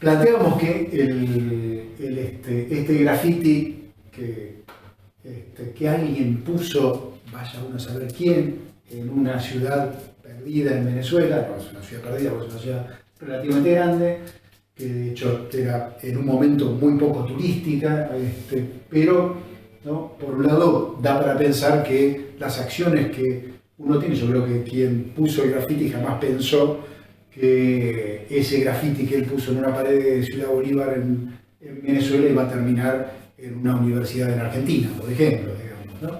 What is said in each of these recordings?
planteamos que este graffiti que alguien puso, vaya uno a saber quién, en una ciudad perdida en Venezuela, no es una ciudad perdida, es una ciudad relativamente grande, que de hecho era en un momento muy poco turística, pero ¿no? Por un lado da para pensar que las acciones que uno tiene, yo creo que quien puso el graffiti jamás pensó que ese graffiti que él puso en una pared de Ciudad Bolívar en Venezuela iba a terminar en una universidad en Argentina, por ejemplo, digamos, ¿no?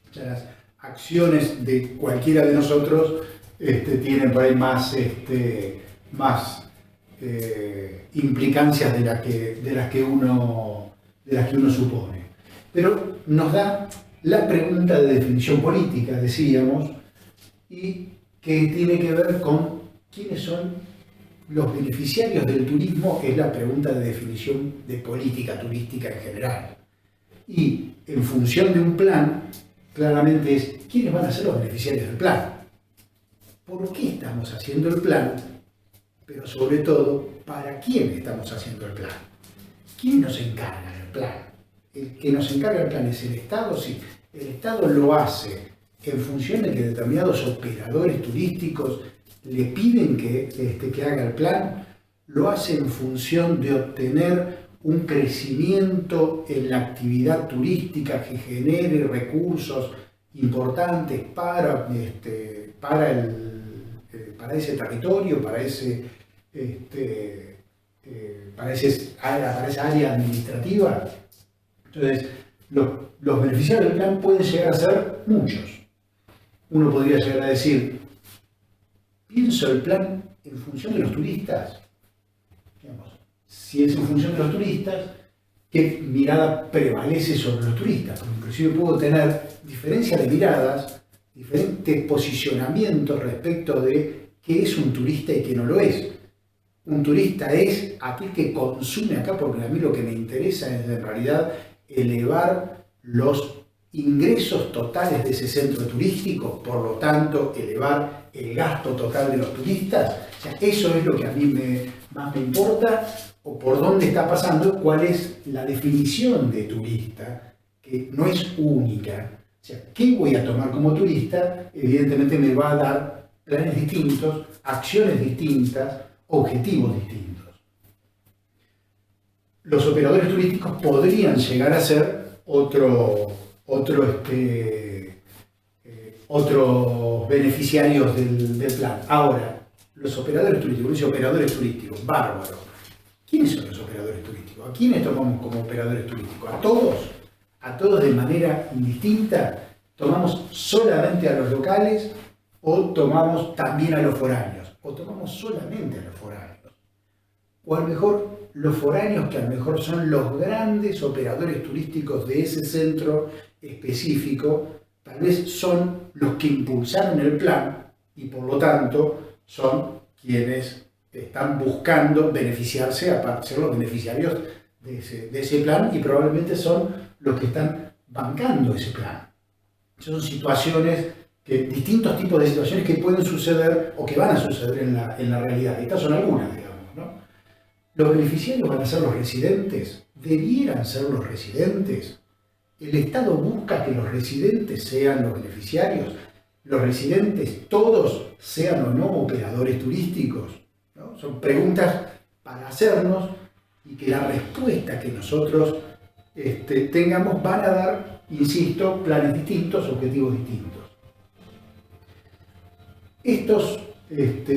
O sea, las acciones de cualquiera de nosotros tienen por ahí más implicancias de las que uno supone. Pero nos da la pregunta de definición política, decíamos, y que tiene que ver con quiénes son los beneficiarios del turismo, es la pregunta de definición de política turística en general. Y en función de un plan, claramente es quiénes van a ser los beneficiarios del plan. ¿Por qué estamos haciendo el plan? Pero sobre todo, ¿para quién estamos haciendo el plan? ¿Quién nos encarga del plan? El que nos encarga el plan es el Estado, sí. El Estado lo hace en función de que determinados operadores turísticos le piden que haga el plan, lo hace en función de obtener un crecimiento en la actividad turística que genere recursos importantes para ese territorio, para esa área administrativa. Entonces, los beneficiarios del plan pueden llegar a ser muchos. Uno podría llegar a decir, pienso el plan en función de los turistas. Digamos, si es en función de los turistas, ¿qué mirada prevalece sobre los turistas? Porque inclusive puedo tener diferencias de miradas, diferentes posicionamientos respecto de qué es un turista y qué no lo es. Un turista es aquel que consume acá, porque a mí lo que me interesa es en realidad elevar los ingresos totales de ese centro turístico, por lo tanto elevar el gasto total de los turistas. O sea, eso es lo que a mí más me importa, o por dónde está pasando, cuál es la definición de turista, que no es única. O sea, ¿qué voy a tomar como turista? Evidentemente me va a dar planes distintos, acciones distintas, objetivos distintos. Los operadores turísticos podrían llegar a ser otros beneficiarios del plan. Ahora, los operadores turísticos, dice operadores turísticos, bárbaro. ¿Quiénes son los operadores turísticos? ¿A quiénes tomamos como operadores turísticos? ¿A todos? ¿A todos de manera indistinta? ¿Tomamos solamente a los locales o tomamos también a los foráneos? ¿O tomamos solamente a los foráneos? O a lo mejor los foráneos, que a lo mejor son los grandes operadores turísticos de ese centro específico, tal vez son los que impulsaron el plan y por lo tanto son quienes están buscando beneficiarse, aparte de ser los beneficiarios de ese plan, y probablemente son los que están bancando ese plan. Son situaciones, distintos tipos de situaciones que pueden suceder o que van a suceder en la realidad. Estas son algunas, digamos, ¿no? ¿Los beneficiarios van a ser los residentes? ¿Debieran ser los residentes? ¿El Estado busca que los residentes sean los beneficiarios? ¿Los residentes todos sean o no operadores turísticos? ¿No? Son preguntas para hacernos y que la respuesta que nosotros tengamos van a dar, insisto, planes distintos, objetivos distintos. Estos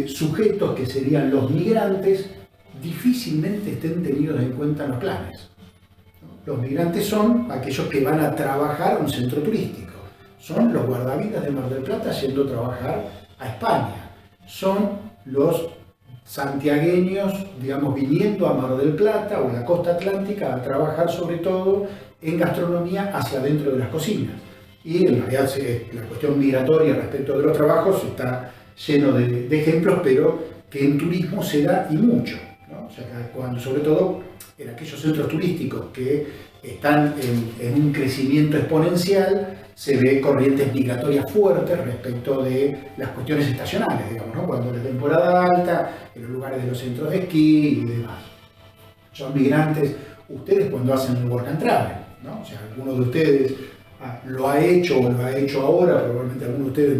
sujetos que serían los migrantes difícilmente estén tenidos en cuenta en los planes. Los migrantes son aquellos que van a trabajar a un centro turístico. Son los guardavidas de Mar del Plata yendo a trabajar a España. Son los santiagueños, digamos, viniendo a Mar del Plata o a la costa atlántica a trabajar sobre todo en gastronomía hacia adentro de las cocinas. Y en realidad la cuestión migratoria respecto de los trabajos está lleno de ejemplos, pero que en turismo se da y mucho, ¿no? O sea, cuando, sobre todo en aquellos centros turísticos que están en un crecimiento exponencial, se ve corrientes migratorias fuertes respecto de las cuestiones estacionales, digamos, ¿no? Cuando la temporada alta, en los lugares de los centros de esquí y demás. son migrantes. Ustedes cuando hacen el work and travel, ¿no? O sea, alguno de ustedes lo ha hecho o lo ha hecho ahora, probablemente alguno de ustedes,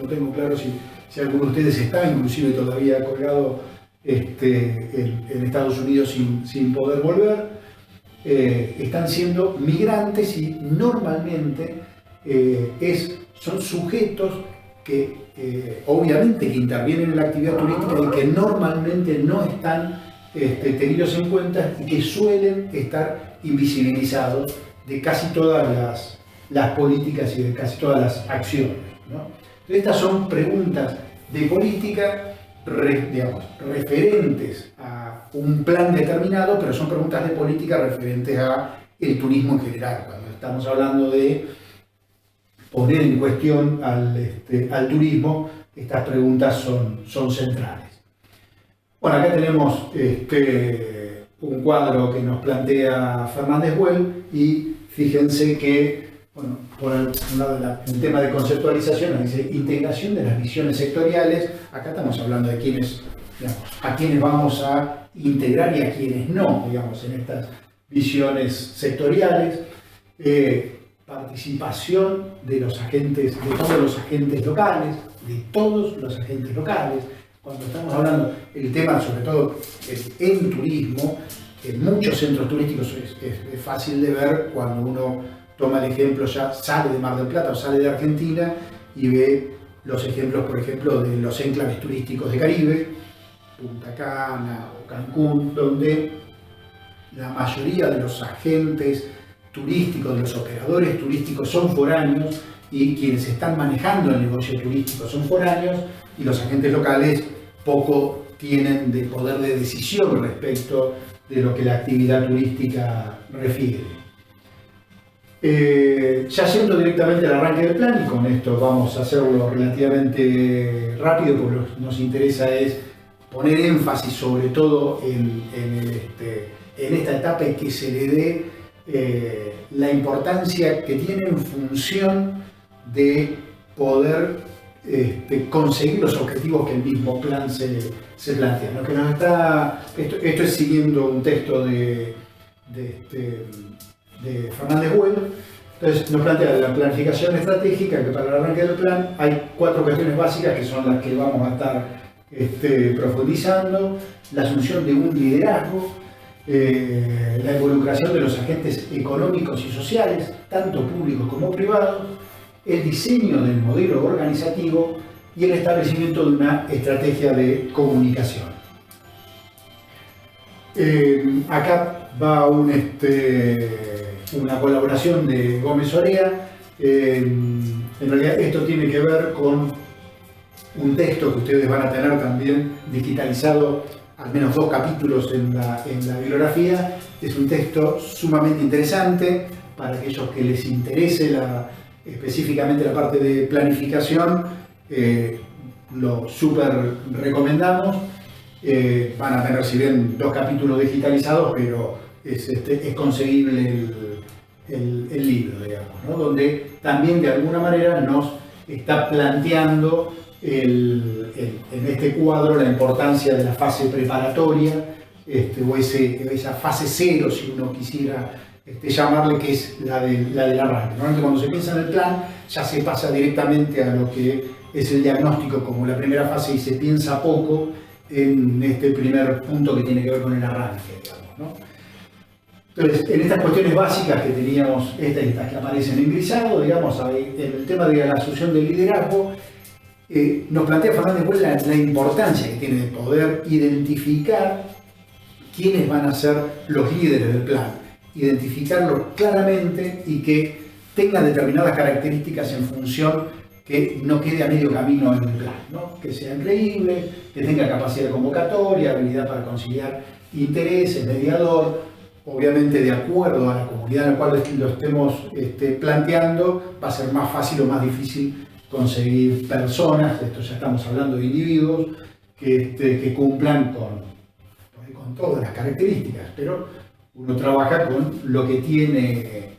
no tengo claro si alguno de ustedes está inclusive todavía colgado en Estados Unidos sin poder volver. Están siendo migrantes y normalmente son sujetos que obviamente que intervienen en la actividad turística y que normalmente no están tenidos en cuenta y que suelen estar invisibilizados de casi todas las políticas y de casi todas las acciones, ¿no? Entonces, estas son preguntas de política, digamos, referentes a un plan determinado, pero son preguntas de política referentes a el turismo en general. Cuando estamos hablando de poner en cuestión al turismo, estas preguntas son centrales. Bueno, acá tenemos un cuadro que nos plantea Fernández Buell y fíjense que, bueno, por un lado el tema de conceptualización, dice integración de las visiones sectoriales. Acá estamos hablando de quiénes, digamos, a quiénes vamos a integrar y a quiénes no, digamos, en estas visiones sectoriales. Participación de los agentes, de todos los agentes locales, Cuando estamos hablando el tema, sobre todo en turismo, en muchos centros turísticos es fácil de ver cuando uno toma el ejemplo, ya sale de Mar del Plata o sale de Argentina y ve los ejemplos, por ejemplo, de los enclaves turísticos de Caribe, Punta Cana o Cancún, donde la mayoría de los agentes turísticos, de los operadores turísticos son foráneos y quienes están manejando el negocio turístico son foráneos y los agentes locales poco tienen de poder de decisión respecto de lo que la actividad turística refiere. Ya yendo directamente al arranque del plan, y con esto vamos a hacerlo relativamente rápido porque lo que nos interesa es poner énfasis sobre todo en esta etapa y que se le dé la importancia que tiene en función de poder conseguir los objetivos que el mismo plan se plantea. Lo que nos está, esto es siguiendo un texto de Fernández Buell. Entonces nos plantea la planificación estratégica, que para el arranque del plan hay 4 cuestiones básicas que son las que vamos a estar profundizando: la asunción de un liderazgo, la involucración de los agentes económicos y sociales, tanto públicos como privados, el diseño del modelo organizativo y el establecimiento de una estrategia de comunicación. Acá va una colaboración de Gómez Orea. En realidad esto tiene que ver con un texto que ustedes van a tener también digitalizado, al menos 2 capítulos en la bibliografía. Es un texto sumamente interesante para aquellos que les interese específicamente la parte de planificación. Lo súper recomendamos. Van a tener, si bien 2 capítulos digitalizados, pero es conseguible el libro, digamos, ¿no? Donde también de alguna manera nos está planteando en este cuadro la importancia de la fase preparatoria, o esa fase 0, si uno quisiera llamarle, que es la del arranque. Normalmente cuando se piensa en el plan ya se pasa directamente a lo que es el diagnóstico como la primera fase y se piensa poco en este primer punto que tiene que ver con el arranque, digamos, ¿no? Entonces, en estas cuestiones básicas que teníamos, estas que aparecen en grisado, digamos, en el tema de la asunción del liderazgo, nos plantea Fernández Buell la importancia que tiene de poder identificar quiénes van a ser los líderes del plan, identificarlos claramente y que tengan determinadas características en función que no quede a medio camino en el plan, ¿no? Que sean creíbles, que tenga capacidad de convocatoria, habilidad para conciliar intereses, mediador, obviamente de acuerdo a la comunidad en la cual lo estemos planteando, va a ser más fácil o más difícil conseguir personas, esto ya estamos hablando de individuos, que cumplan con todas las características, pero uno trabaja con lo que tiene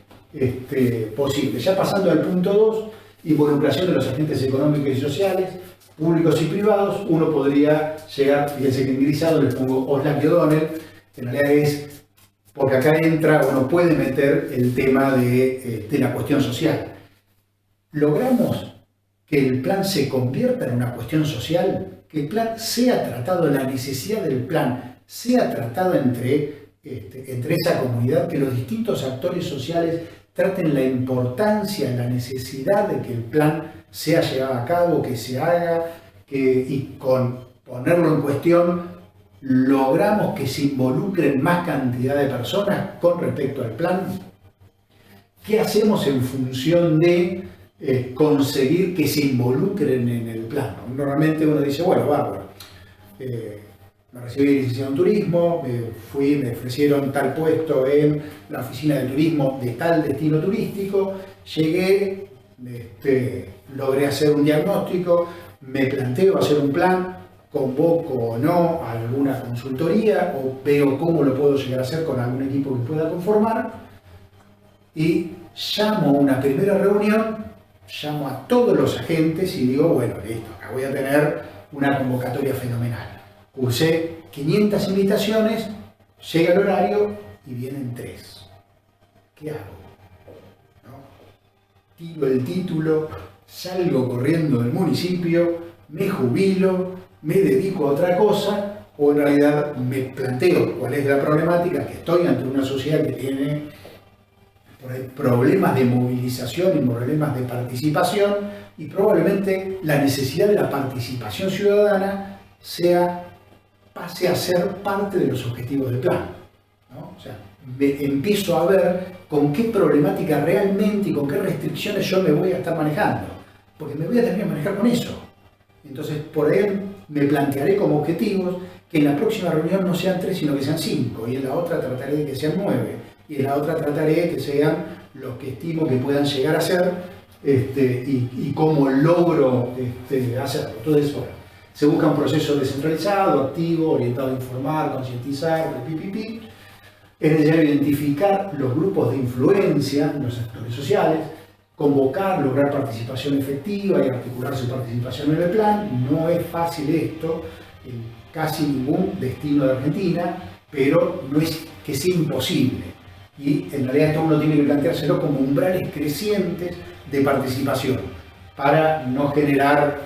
posible. Ya pasando al punto 2, involucración de los agentes económicos y sociales, públicos y privados, uno podría llegar, fíjense que en grisado les pongo Oslak y O'Donnell, en realidad es porque acá entra o nos puede meter el tema de la cuestión social. ¿Logramos que el plan se convierta en una cuestión social? Que el plan sea tratado, la necesidad del plan sea tratada entre esa comunidad, que los distintos actores sociales traten la importancia, la necesidad de que el plan sea llevado a cabo, que se haga, y con ponerlo en cuestión logramos que se involucren más cantidad de personas con respecto al plan. ¿Qué hacemos en función de conseguir que se involucren en el plan? Normalmente uno dice, bueno, bárbaro, me recibí licenciado en turismo, me ofrecieron tal puesto en la oficina de turismo de tal destino turístico, llegué, logré hacer un diagnóstico, me planteo hacer un plan, convoco o no a alguna consultoría o veo cómo lo puedo llegar a hacer con algún equipo que pueda conformar y llamo a una primera reunión, llamo a todos los agentes y digo, bueno, listo, acá voy a tener una convocatoria fenomenal. Cursé 500 invitaciones, llega el horario y vienen 3. ¿Qué hago? ¿No? Tiro el título, salgo corriendo del municipio, me jubilo, me dedico a otra cosa, o en realidad me planteo cuál es la problemática, que estoy ante una sociedad que tiene por ahí problemas de movilización y problemas de participación, y probablemente la necesidad de la participación ciudadana pase a ser parte de los objetivos del plan, ¿no? O sea, empiezo a ver con qué problemática realmente y con qué restricciones yo me voy a estar manejando, porque me voy a tener que manejar con eso. Entonces, por ahí me plantearé como objetivos que en la próxima reunión no sean 3, sino que sean 5, y en la otra trataré de que sean 9, y en la otra trataré de que sean los que estimo que puedan llegar a ser, y cómo logro hacerlo. Entonces, bueno, se busca un proceso descentralizado, activo, orientado a informar, concientizar, pipipi. Es necesario identificar los grupos de influencia, los actores sociales, convocar, lograr participación efectiva y articular su participación en el plan. No es fácil esto en casi ningún destino de Argentina, pero no es que sea imposible. Y en realidad esto uno tiene que planteárselo como umbrales crecientes de participación para no generar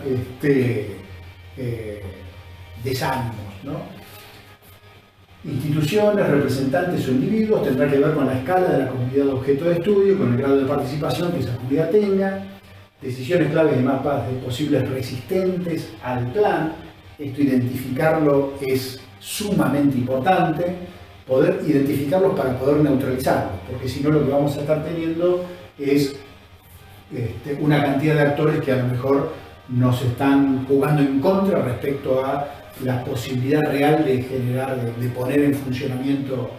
desánimos, ¿no? Instituciones, representantes o individuos tendrá que ver con la escala de la comunidad objeto de estudio, con el grado de participación que esa comunidad tenga, decisiones claves y mapas de posibles resistentes al plan. Esto, identificarlo, es sumamente importante, poder identificarlos para poder neutralizarlos, porque si no lo que vamos a estar teniendo es una cantidad de actores que a lo mejor nos están jugando en contra respecto a la posibilidad real de generar, de poner en funcionamiento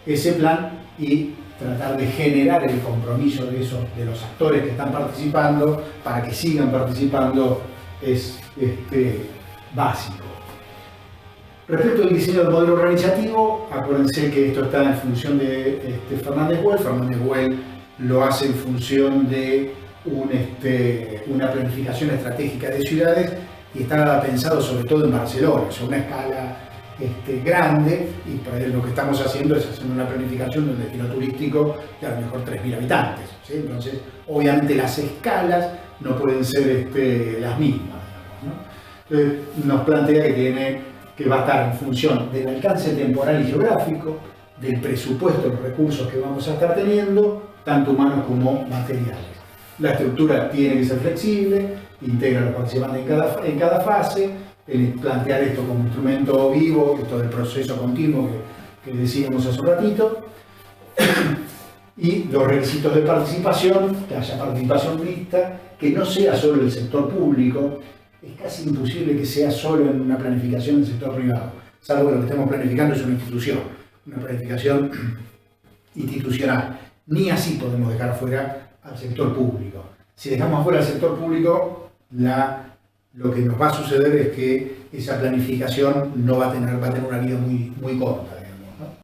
ese plan y tratar de generar el compromiso de los actores que están participando para que sigan participando es básico. Respecto al diseño del modelo organizativo, acuérdense que esto está en función de Fernández Güell. Fernández Güell lo hace en función de una planificación estratégica de ciudades y está pensado sobre todo en Barcelona, o sea, una escala grande, y por ahí lo que estamos haciendo es hacer una planificación de un destino turístico de a lo mejor 3.000 habitantes, ¿sí? Entonces, obviamente las escalas no pueden ser las mismas, ¿no? Entonces, nos plantea que va a estar en función del alcance temporal y geográfico, del presupuesto, los recursos que vamos a estar teniendo, tanto humanos como materiales. La estructura tiene que ser flexible, integra a los participantes en cada fase, plantear esto como instrumento vivo, esto del proceso continuo que decíamos hace un ratito, y los requisitos de participación, que haya participación mixta, que no sea solo el sector público. Es casi imposible que sea solo en una planificación del sector privado, salvo que lo que estemos planificando es una institución, una planificación institucional. Ni así podemos dejar fuera al sector público. Si dejamos fuera al sector público, lo que nos va a suceder es que esa planificación va a tener una vida muy corta.